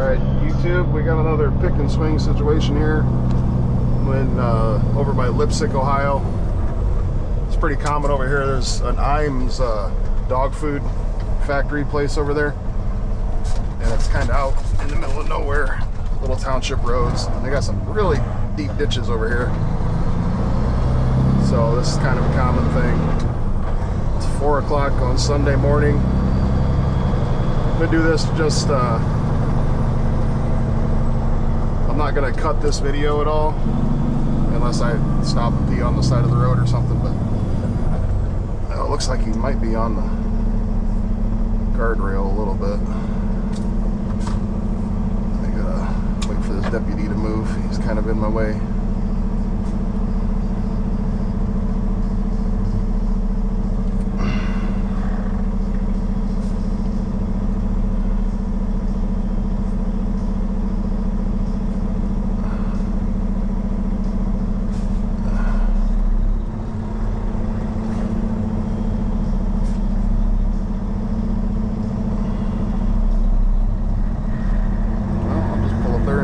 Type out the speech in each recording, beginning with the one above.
Alright, YouTube, we got another pick and swing situation here over by Lipsick, Ohio. It's pretty common over here. There's an Imes dog food factory place over there, and it's kind of out in the middle of nowhere, little township roads, and they got some really deep ditches over here. So this is kind of a common thing. It's 4 o'clock on Sunday morning. I'm gonna do this just I'm not gonna cut this video at all unless I stop and pee on the side of the road or something, but it looks like he might be on the guardrail a little bit. I gotta wait for this deputy to move. He's kind of in my way.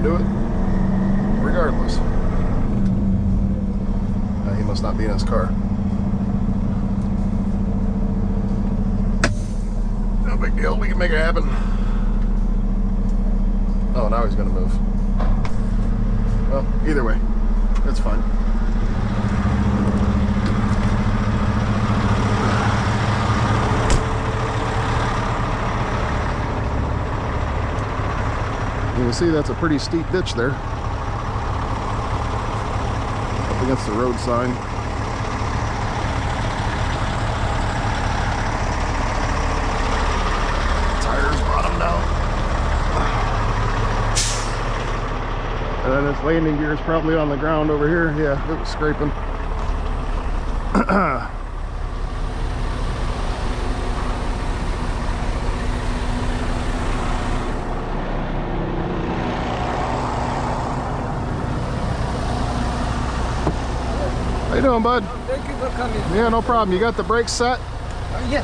Do it regardless. He must not be in his car. No big deal, we can make it happen. Oh, now he's gonna move. Well, either way, that's fine. You can see that's a pretty steep ditch there, up against the road sign. Tires bottomed out. And then this landing gear is probably on the ground over here. Yeah, it was scraping. How you doing, bud? Thank you for coming. Yeah, no problem. You got the brakes set? Yes.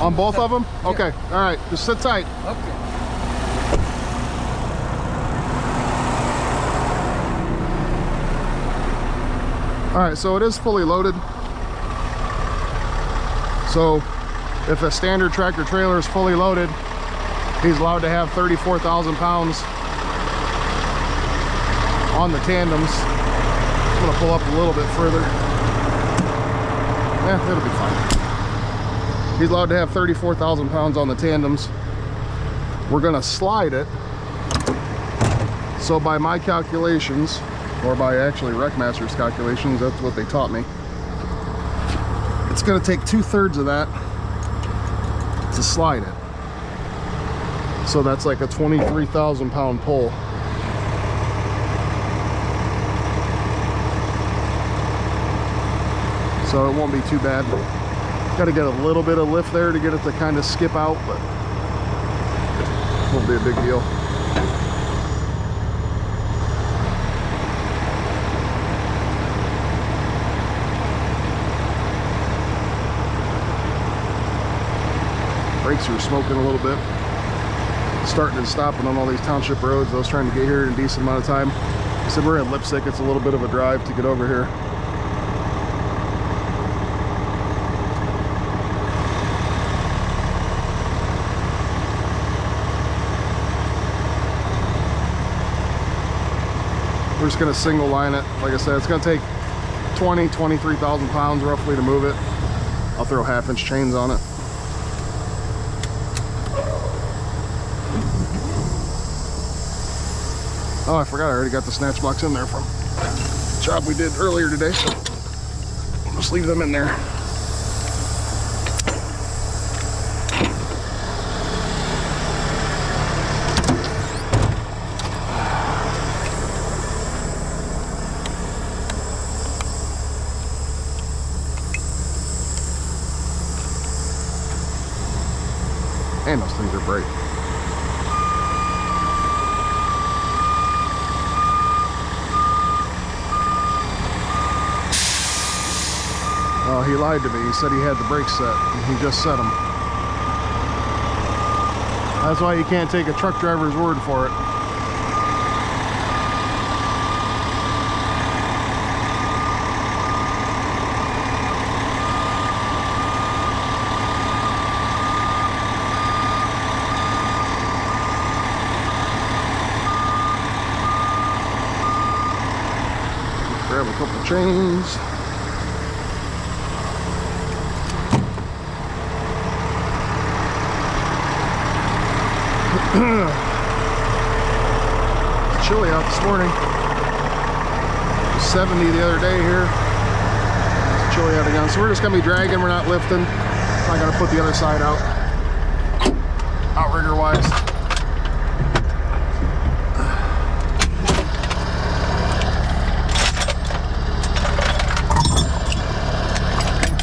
On both set. of them? Yeah. Okay. All right. Just sit tight. Okay. All right. So it is fully loaded. So if a standard tractor trailer is fully loaded, he's allowed to have 34,000 pounds on the tandems. I'm gonna pull up a little bit further. Yeah, it'll be fine. He's allowed to have 34,000 pounds on the tandems. We're gonna slide it. So by my calculations, or by actually Wreckmaster's calculations, that's what they taught me, it's gonna take 2/3 of that to slide it. So that's like a 23,000 pound pull. So it won't be too bad. Got to get a little bit of lift there to get it to kind of skip out, but it won't be a big deal. Brakes are smoking a little bit. Starting and stopping on all these township roads. I was trying to get here in a decent amount of time. I said we're in Lipsick. It's a little bit of a drive to get over here. We're just going to single line it. Like I said, it's going to take 23,000 pounds roughly to move it. I'll throw 1/2-inch chains on it. Oh, I forgot I already got the snatch blocks in there from the job we did earlier today, so I'll just leave them in there. And those things are bright. Oh, he lied to me. He said he had the brakes set, and he just set them. That's why you can't take a truck driver's word for it. couple trains. It's chilly out this morning. 70 the other day here. It's chilly out again. So we're just gonna be dragging, we're not lifting. I gotta put the other side out. Outrigger wise.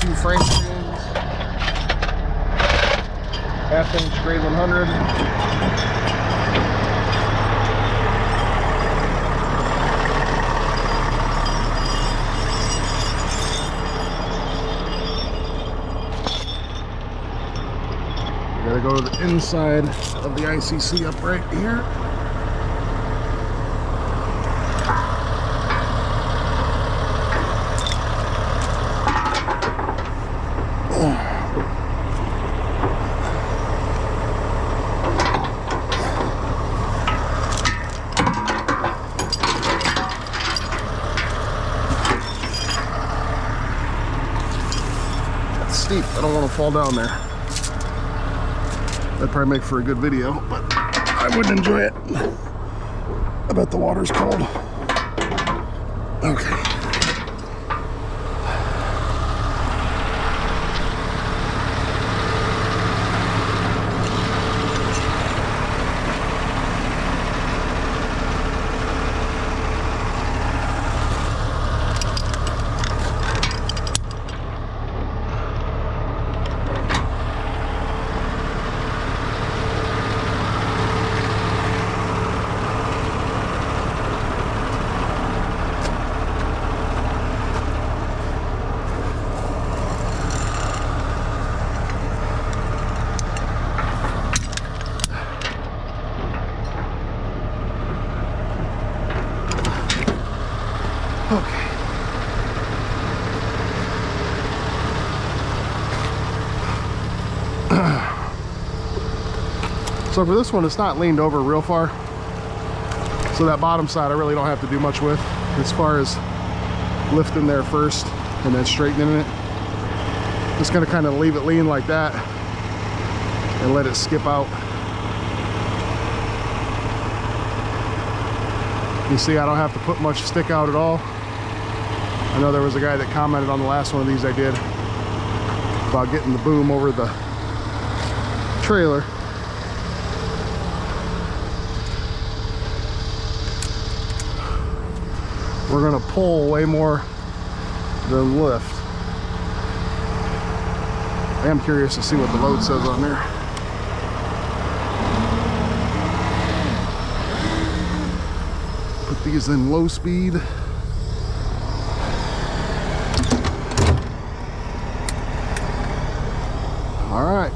Two frame chains. Half-inch grade 100. Gotta go to the inside of the ICC up right here. That's steep. I don't want to fall down there. That'd probably make for a good video, but I wouldn't enjoy it. I bet the water's cold. Okay. Okay. So for this one, it's not leaned over real far. So that bottom side, I really don't have to do much with as far as lifting there first and then straightening it. Just gonna kind of leave it lean like that and let it skip out. You see, I don't have to put much stick out at all. I know there was a guy that commented on the last one of these I did about getting the boom over the trailer. We're gonna pull way more than lift. I am curious to see what the load says on there. Put these in low speed. All right.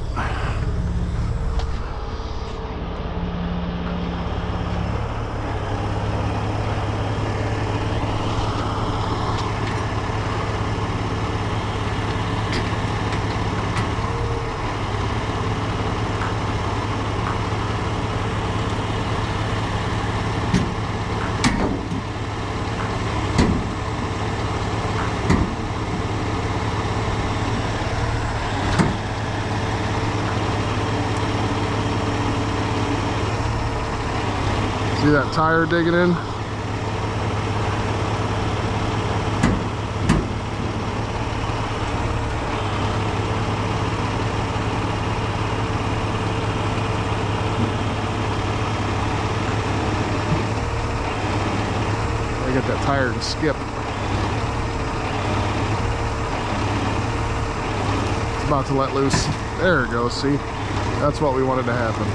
See that tire digging in? I get that tire to skip. It's about to let loose. There it goes, see? That's what we wanted to happen.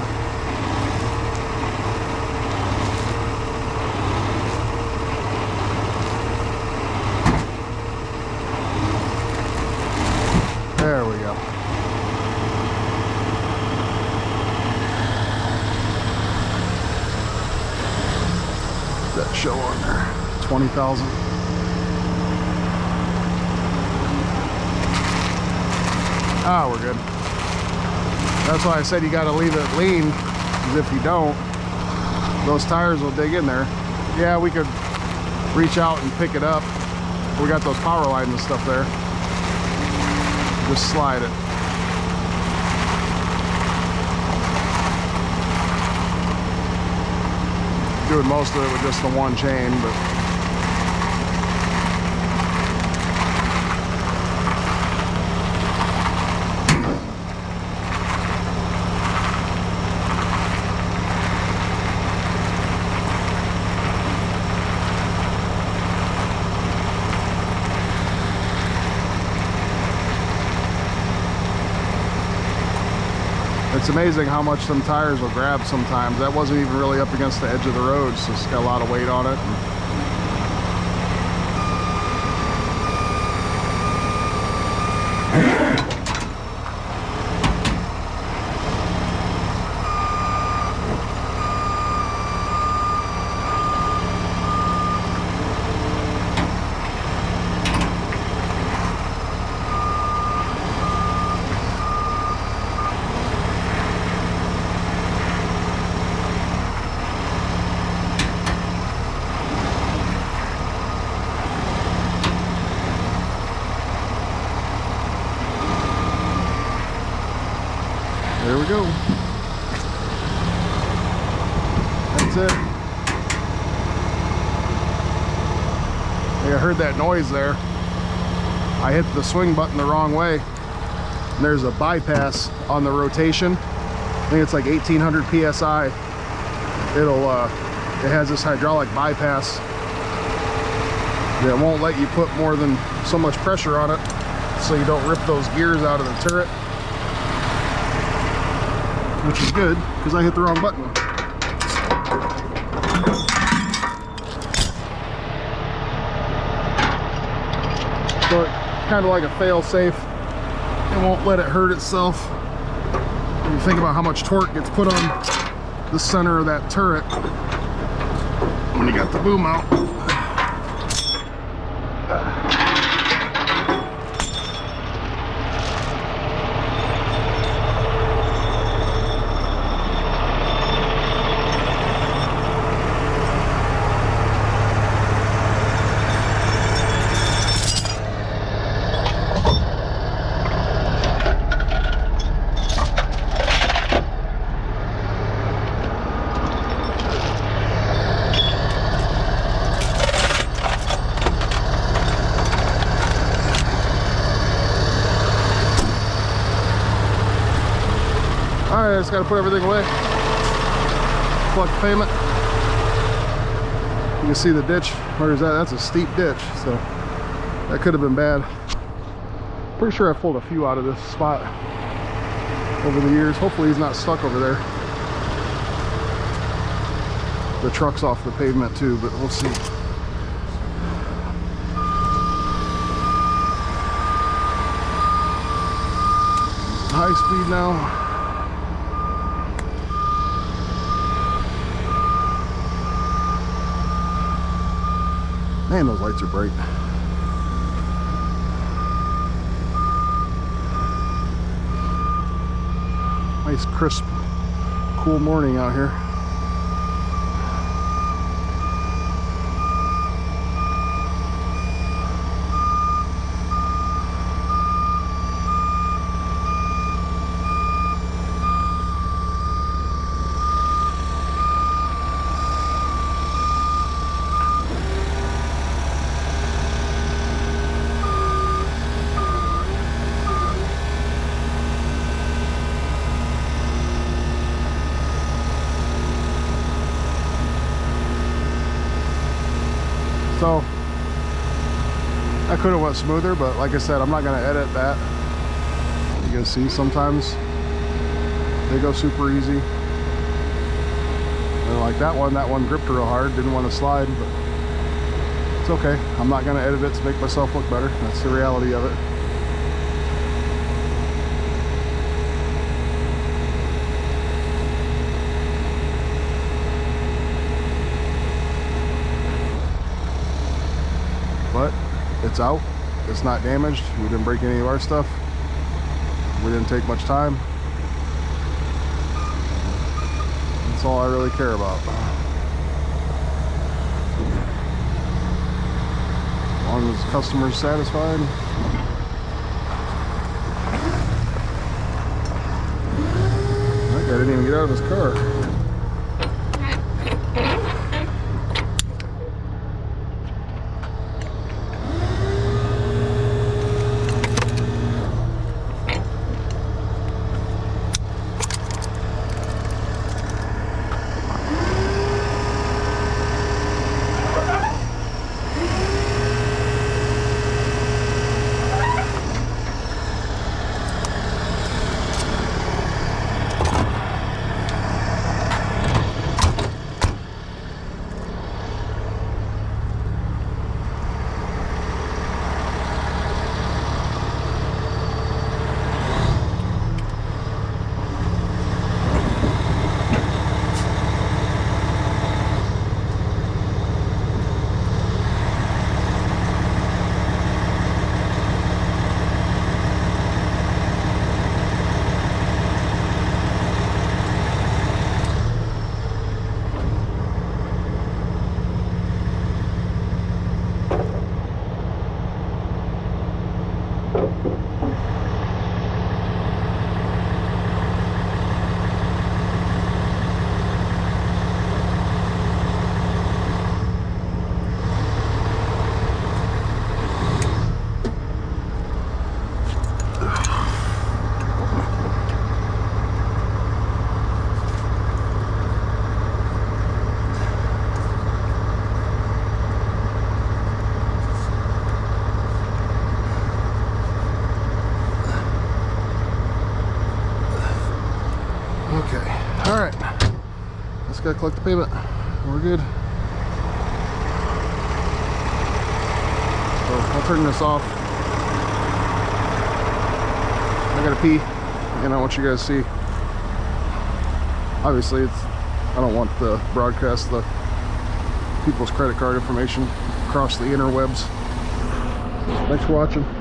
There we go. That show on there, 20,000. Ah, we're good. That's why I said you got to leave it lean, because if you don't, those tires will dig in there. Yeah, we could reach out and pick it up we got those power lines and stuff there. Just slide it. Doing most of it with just the one chain, but it's amazing how much some tires will grab sometimes. That wasn't even really up against the edge of the road, so it's got a lot of weight on it. There we go. That's it. Hey, I heard that noise there. I hit the swing button the wrong way. And there's a bypass on the rotation. I think it's like 1800 PSI. It has this hydraulic bypass that won't let you put more than so much pressure on it, so you don't rip those gears out of the turret. Which is good, because I hit the wrong button. So it's kind of like a fail-safe. It won't let it hurt itself. When you think about how much torque gets put on the center of that turret when you got the boom out. Alright, I just got to put everything away. Collect payment. You can see the ditch. Where is that? That's a steep ditch, so that could have been bad. Pretty sure I pulled a few out of this spot over the years. Hopefully he's not stuck over there. The truck's off the pavement too, but we'll see. High speed now. Man, those lights are bright. Nice, crisp, cool morning out here. So I could have went smoother, but like I said, I'm not going to edit that. You can see sometimes they go super easy. And like that one gripped real hard, didn't want to slide, but it's okay. I'm not going to edit it to make myself look better. That's the reality of it. But it's out, it's not damaged, we didn't break any of our stuff, we didn't take much time. That's all I really care about. long as the customer's satisfied. That guy didn't even get out of his car. Okay, all right. Let's go collect the payment. We're good. So I'll turn this off. I gotta pee, and I want you guys to see. Obviously, I don't want to broadcast the people's credit card information across the interwebs. Thanks for watching.